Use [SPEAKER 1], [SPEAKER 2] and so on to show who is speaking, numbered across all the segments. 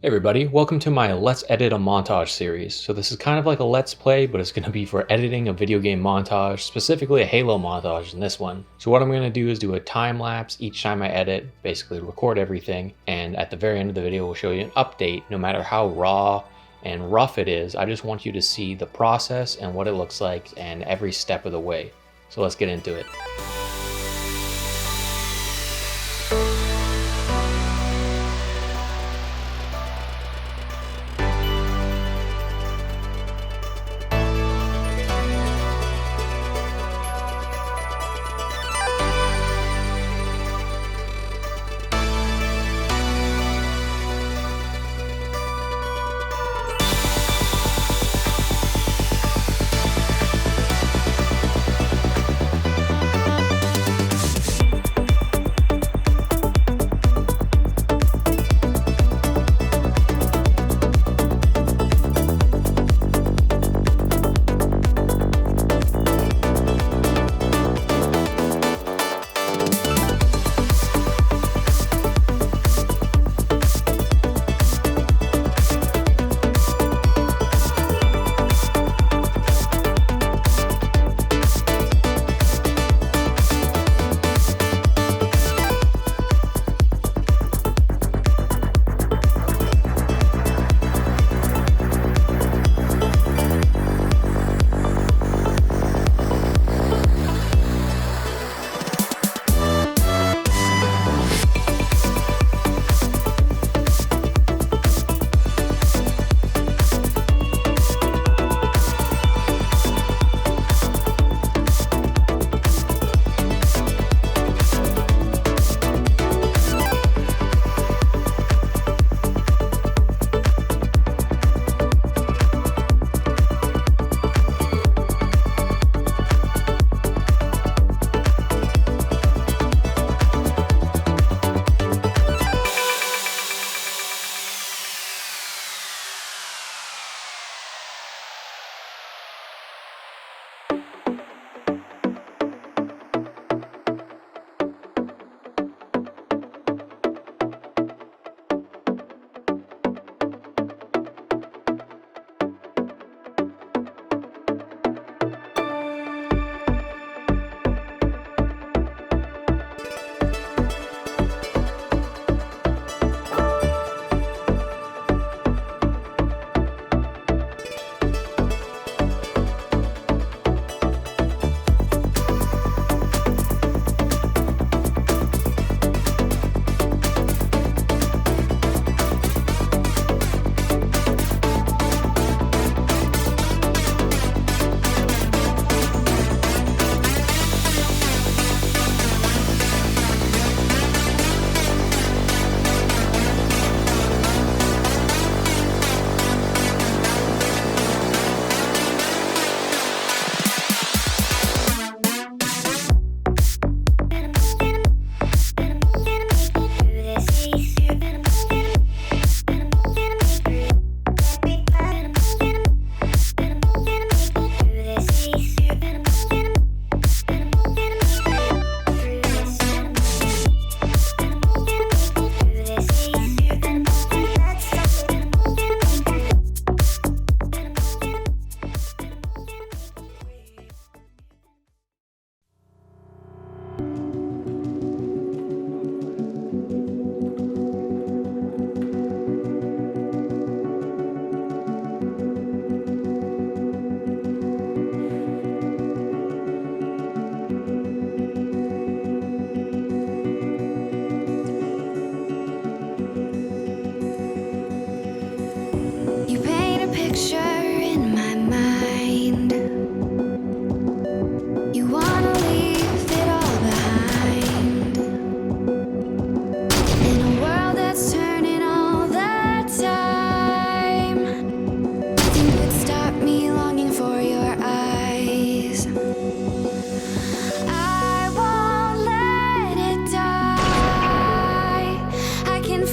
[SPEAKER 1] Hey everybody, welcome to my Let's Edit a Montage series. So this is kind of like a Let's Play, but it's going to be for editing a video game montage, specifically a Halo montage in this one. So what I'm going to do is do a time lapse each time I edit, basically record everything, and at the very end of the video we'll show you an update. No matter how raw and rough it is, I just want you to see the process and what it looks like and every step of the way. So let's get into it.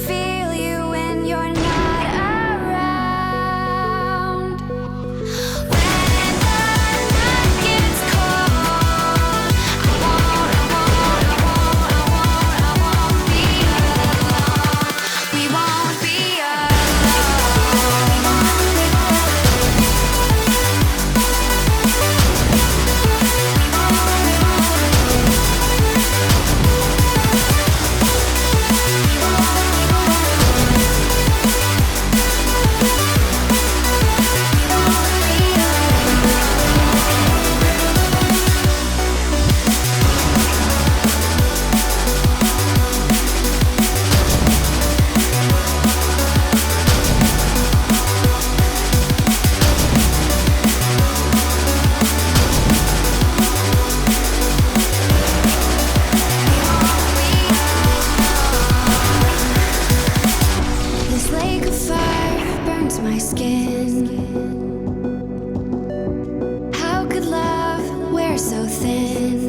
[SPEAKER 2] Feel you when you're not around. fire burns my skin. How could love wear so thin?